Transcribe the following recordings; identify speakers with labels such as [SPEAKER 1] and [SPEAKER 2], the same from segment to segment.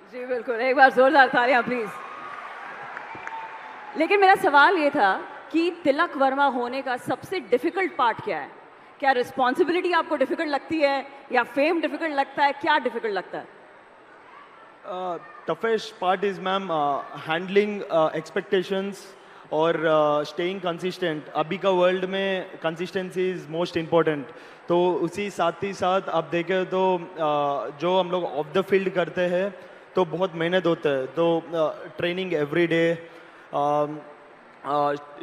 [SPEAKER 1] जी बिल्कुल, एक बार जोरदार तालियां प्लीज। लेकिन मेरा सवाल ये था कि तिलक वर्मा होने का सबसे डिफिकल्ट पार्ट क्या है? क्या रिस्पॉन्सिबिलिटी आपको डिफिकल्ट लगती है या फेम डिफिकल्ट लगता है? क्या डिफिकल्ट लगता है?
[SPEAKER 2] Toughest part is, ma'am, handling expectations और staying consistent. अभी का वर्ल्ड में consistency is most important. तो उसी साथ ही साथ आप देखें तो जो हम लोग ऑफ द फील्ड करते हैं तो बहुत मेहनत होता है, तो training every day,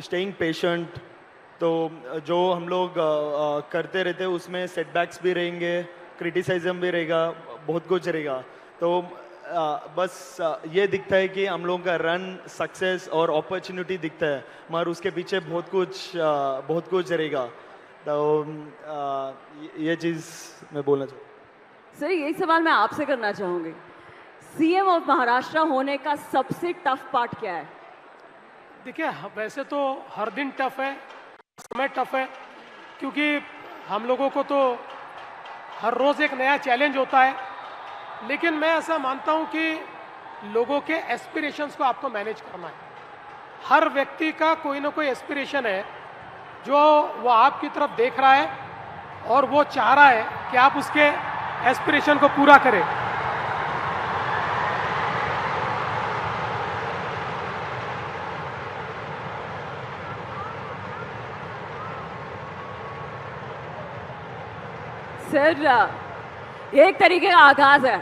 [SPEAKER 2] staying patient, तो जो हम लोग करते रहते हैं उसमें सेटबैक्स भी रहेंगे, क्रिटिसिज्म भी रहेगा, बहुत कुछ रहेगा। तो बस ये दिखता है कि हम लोगों का रन सक्सेस और अपॉर्चुनिटी दिखता है, मगर उसके पीछे बहुत कुछ रहेगा। तो ये चीज़ मैं बोलना चाहूँ।
[SPEAKER 1] सर यही सवाल मैं आपसे करना चाहूंगी, सीएम ऑफ महाराष्ट्र होने का सबसे टफ पार्ट क्या है?
[SPEAKER 3] देखिए, वैसे तो हर दिन टफ है, समय टफ है, क्योंकि हम लोगों को तो हर रोज़ एक नया चैलेंज होता है। लेकिन मैं ऐसा मानता हूं कि लोगों के एस्पिरेशंस को आपको मैनेज करना है। हर व्यक्ति का कोई ना कोई एस्पिरेशन है जो वो आपकी तरफ देख रहा है और वो चाह रहा है कि आप उसके एस्पिरेशन को पूरा करें।
[SPEAKER 1] सर ये एक तरीके का आगाज है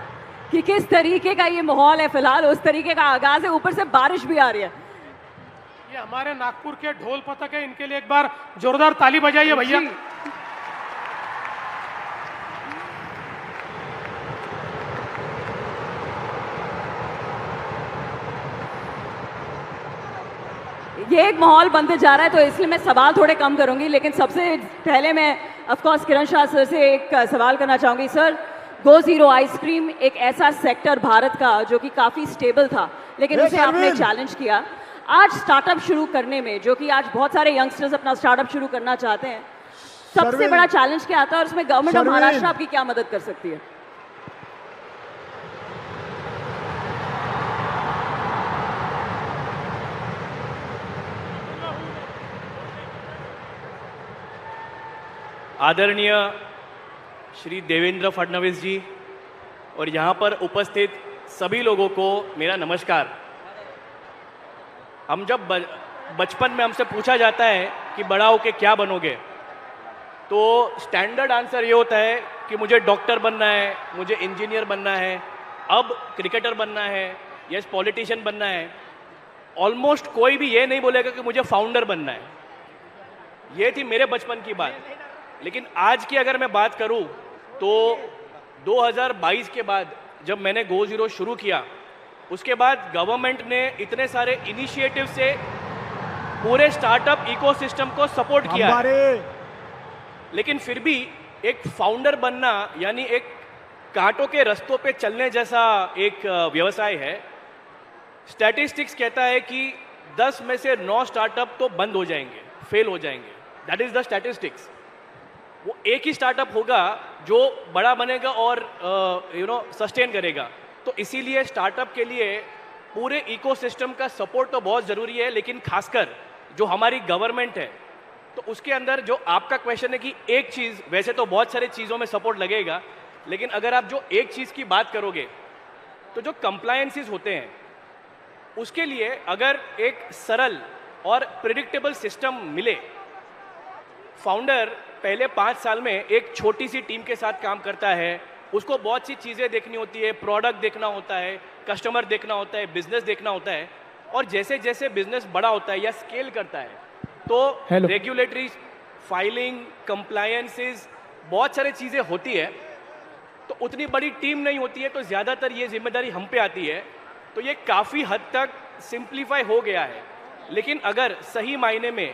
[SPEAKER 1] कि किस तरीके का ये माहौल है, फिलहाल उस तरीके का आगाज है, ऊपर से बारिश भी आ रही है।
[SPEAKER 3] ये हमारे नागपुर के ढोल पथक है, इनके लिए एक बार जोरदार ताली बजाइए भैया।
[SPEAKER 1] ये एक माहौल बनते जा रहा है, तो इसलिए मैं सवाल थोड़े कम करूंगी, लेकिन सबसे पहले मैं of course Kiran Shah sir से एक सवाल करना चाहूंगी। सर, गो जीरो आइसक्रीम एक ऐसा सेक्टर भारत का जो कि काफी स्टेबल था, लेकिन उसे आपने चैलेंज किया। आज स्टार्टअप शुरू करने में, जो कि आज बहुत सारे यंगस्टर्स अपना स्टार्टअप शुरू करना चाहते हैं, सबसे बड़ा चैलेंज क्या आता है और उसमें गवर्नमेंट ऑफ महाराष्ट्र आपकी क्या मदद कर सकती है?
[SPEAKER 4] आदरणीय श्री देवेंद्र फडणवीस जी और यहाँ पर उपस्थित सभी लोगों को मेरा नमस्कार। हम जब बचपन में हमसे पूछा जाता है कि बड़ा होके क्या बनोगे, तो स्टैंडर्ड आंसर ये होता है कि मुझे डॉक्टर बनना है, मुझे इंजीनियर बनना है, अब क्रिकेटर बनना है, यस पॉलिटिशियन बनना है। ऑलमोस्ट कोई भी ये नहीं बोलेगा कि मुझे फाउंडर बनना है। ये थी मेरे बचपन की बात। लेकिन आज की अगर मैं बात करूं तो 2022 के बाद जब मैंने गो जीरो शुरू किया, उसके बाद गवर्नमेंट ने इतने सारे इनिशिएटिव से पूरे स्टार्टअप इकोसिस्टम को सपोर्ट किया है। लेकिन फिर भी एक फाउंडर बनना यानी एक कांटों के रास्तों पे चलने जैसा एक व्यवसाय है। स्टैटिस्टिक्स कहता है कि 10 में से 9 स्टार्टअप तो बंद हो जाएंगे, फेल हो जाएंगे। That is the statistics. वो एक ही स्टार्टअप होगा जो बड़ा बनेगा और सस्टेन करेगा। तो इसीलिए स्टार्टअप के लिए पूरे इकोसिस्टम का सपोर्ट तो बहुत ज़रूरी है, लेकिन खासकर जो हमारी गवर्नमेंट है, तो उसके अंदर जो आपका क्वेश्चन है कि एक चीज़, वैसे तो बहुत सारे चीज़ों में सपोर्ट लगेगा, लेकिन अगर आप जो एक चीज़ की बात करोगे तो जो कंप्लायंसेस होते हैं उसके लिए अगर एक सरल और प्रिडिक्टेबल सिस्टम मिले। फाउंडर पहले 5 साल में एक छोटी सी टीम के साथ काम करता है, उसको बहुत सी चीज़ें देखनी होती है, प्रोडक्ट देखना होता है, कस्टमर देखना होता है, बिजनेस देखना होता है। और जैसे जैसे बिजनेस बड़ा होता है या स्केल करता है तो रेगुलेटरी, फाइलिंग, कंप्लायंसेस, बहुत सारी चीज़ें होती है। तो उतनी बड़ी टीम नहीं होती है, तो ज़्यादातर ये जिम्मेदारी हम पे आती है। तो ये काफ़ी हद तक सिंप्लीफाई हो गया है। लेकिन अगर सही मायने में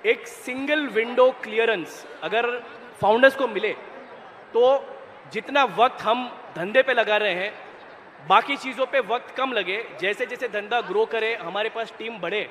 [SPEAKER 4] एक सिंगल विंडो क्लियरेंस अगर फाउंडर्स को मिले तो जितना वक्त हम धंधे पे लगा रहे हैं, बाकी चीज़ों पे वक्त कम लगे। जैसे जैसे धंधा ग्रो करे, हमारे पास टीम बढ़े,